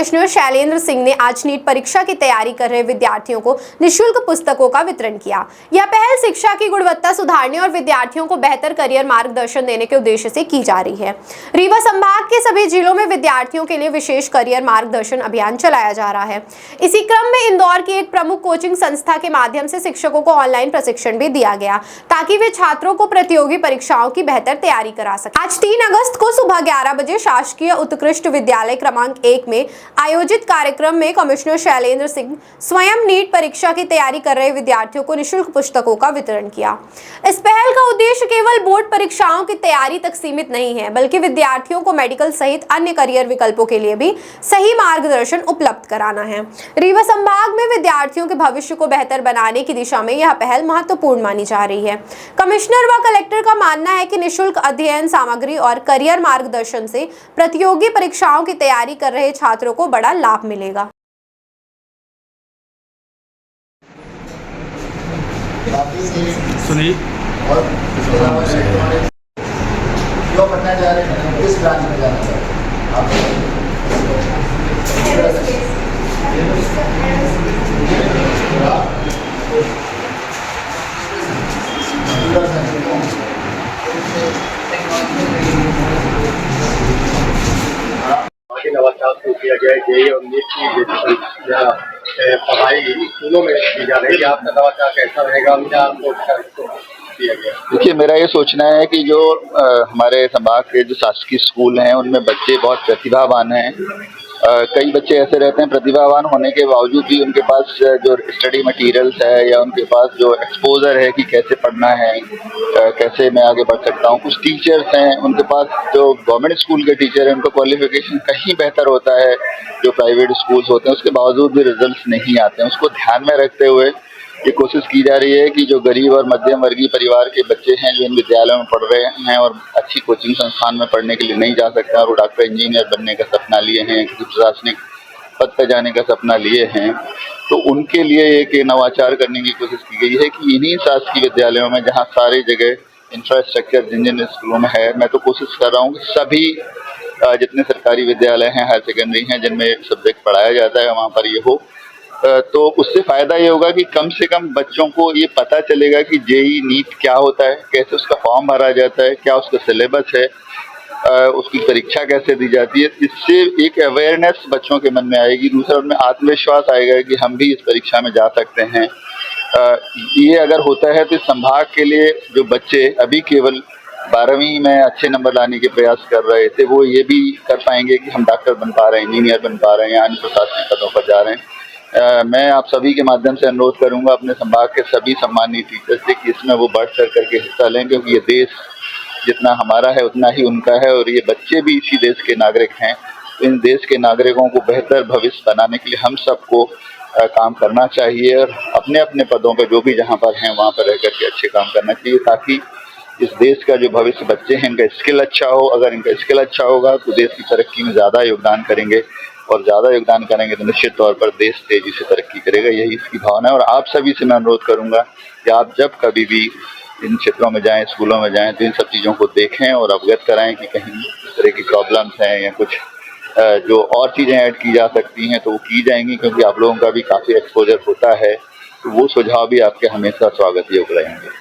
Commissioner Shailendra Singh ने आज NEET परीक्षा की तैयारी कर रहे विद्यार्थियों को निःशुल्क पुस्तकों का वितरण किया। यह पहल शिक्षा की गुणवत्ता सुधारने और विद्यार्थियों को बेहतर करियर मार्गदर्शन देने के उद्देश्य से की जा रही है। रीवा संभाग के सभी जिलों में विद्यार्थियों के लिए विशेष करियर मार्गदर्शन अभियान चलाया जा रहा है। इसी क्रम में इंदौर की एक प्रमुख कोचिंग संस्था के माध्यम से शिक्षकों को ऑनलाइन प्रशिक्षण भी दिया गया ताकि वे छात्रों को प्रतियोगी परीक्षाओं की बेहतर तैयारी करा सके। आज 3 अगस्त को सुबह 11 बजे शासकीय उत्कृष्ट विद्यालय क्रमांक 1 में आयोजित कार्यक्रम में कमिश्नर शैलेंद्र सिंह स्वयं नीट परीक्षा की तैयारी कर रहे विद्यार्थियों को निःशुल्क पुस्तकों का वितरण किया। इस पहल का उद्देश्य केवल बोर्ड परीक्षाओं की तैयारी तक सीमित नहीं है, बल्कि विद्यार्थियों को मेडिकल सहित अन्य करियर विकल्पों के लिए भी सही मार्गदर्शन उपलब्ध कराना है। रीवा संभाग में विद्यार्थियों के भविष्य को बेहतर बनाने की दिशा में यह पहल महत्वपूर्ण मानी जा रही है। कमिश्नर व कलेक्टर का मानना है कि निःशुल्क अध्ययन सामग्री और करियर मार्गदर्शन से प्रतियोगी परीक्षाओं की तैयारी कर रहे छात्रों को बड़ा लाभ मिलेगा। सुनील और जो पढ़ना जा रहे हैं किस ब्रांच में जाना चाहते हैं आप? नवाचार शुरू किया गया है। जेईई और नीट की पढ़ाई स्कूलों में की जा रही है। आपका नवाचार कैसा रहेगा? दिया गया। देखिए, मेरा ये सोचना है कि जो हमारे संभाग के जो शासकीय स्कूल हैं उनमें बच्चे बहुत प्रतिभावान हैं। कई बच्चे ऐसे रहते हैं प्रतिभावान होने के बावजूद भी उनके पास जो स्टडी मटेरियल्स है या उनके पास जो एक्सपोजर है कि कैसे पढ़ना है, कैसे मैं आगे बढ़ सकता हूँ। कुछ टीचर्स हैं उनके पास, जो गवर्नमेंट स्कूल के टीचर हैं उनका क्वालिफिकेशन कहीं बेहतर होता है जो प्राइवेट स्कूल्स होते हैं, उसके बावजूद भी रिजल्ट्स नहीं आते हैं। उसको ध्यान में रखते हुए ये कोशिश की जा रही है कि जो गरीब और मध्यम वर्गीय परिवार के बच्चे हैं जो इन विद्यालयों में पढ़ रहे हैं और अच्छी कोचिंग संस्थान में पढ़ने के लिए नहीं जा सकते और वो डॉक्टर इंजीनियर बनने का सपना लिए हैं, किसी प्रशासनिक पद पर जाने का सपना लिए हैं, तो उनके लिए एक नवाचार करने की कोशिश की गई है कि इन्हीं शासकीय विद्यालयों में जहाँ सारी जगह इंफ्रास्ट्रक्चर जिन जिन स्कूलों में है, मैं तो कोशिश कर रहा हूँ कि सभी जितने सरकारी विद्यालय हैं, हायर सेकेंडरी हैं जिनमें सब्जेक्ट पढ़ाया जाता है वहाँ पर ये हो। तो उससे फ़ायदा ये होगा कि कम से कम बच्चों को ये पता चलेगा कि जेईई नीट क्या होता है, कैसे उसका फॉर्म भरा जाता है, क्या उसका सिलेबस है, उसकी परीक्षा कैसे दी जाती है। इससे एक अवेयरनेस बच्चों के मन में आएगी। दूसरा, उनमें आत्मविश्वास आएगा कि हम भी इस परीक्षा में जा सकते हैं। ये अगर होता है तो संभाग के लिए जो बच्चे अभी केवल 12वीं में अच्छे नंबर लाने के प्रयास कर रहे थे, वो ये भी कर पाएंगे कि हम डॉक्टर बन पा रहे हैं, इंजीनियर बन पा रहे हैं या अन्य प्रशासनिक पदों पर जा रहे हैं। मैं आप सभी के माध्यम से अनुरोध करूंगा अपने संभाग के सभी सम्मानित टीचर्स से कि इसमें वो बढ़ चढ़ करके हिस्सा लें, क्योंकि ये देश जितना हमारा है उतना ही उनका है और ये बच्चे भी इसी देश के नागरिक हैं। इन देश के नागरिकों को बेहतर भविष्य बनाने के लिए हम सबको काम करना चाहिए और अपने अपने पदों पर जो भी जहाँ पर हैं वहाँ पर रह करके अच्छे काम करना चाहिए, ताकि इस देश का जो भविष्य बच्चे हैं इनका स्किल अच्छा हो। अगर इनका स्किल अच्छा होगा तो देश की तरक्की में ज़्यादा योगदान करेंगे और ज़्यादा योगदान करेंगे तो निश्चित तौर पर देश तेजी से तरक्की करेगा। यही इसकी भावना है और आप सभी से मैं अनुरोध करूंगा कि आप जब कभी भी इन क्षेत्रों में जाएं, स्कूलों में जाएं, तो इन सब चीज़ों को देखें और अवगत कराएं कि कहीं इस तरह की प्रॉब्लम्स हैं या कुछ जो और चीज़ें ऐड की जा सकती हैं तो वो की जाएंगी, क्योंकि आप लोगों का भी काफ़ी एक्सपोजर होता है, तो वो सुझाव भी आपके हमेशा स्वागत योग्य रहेंगे।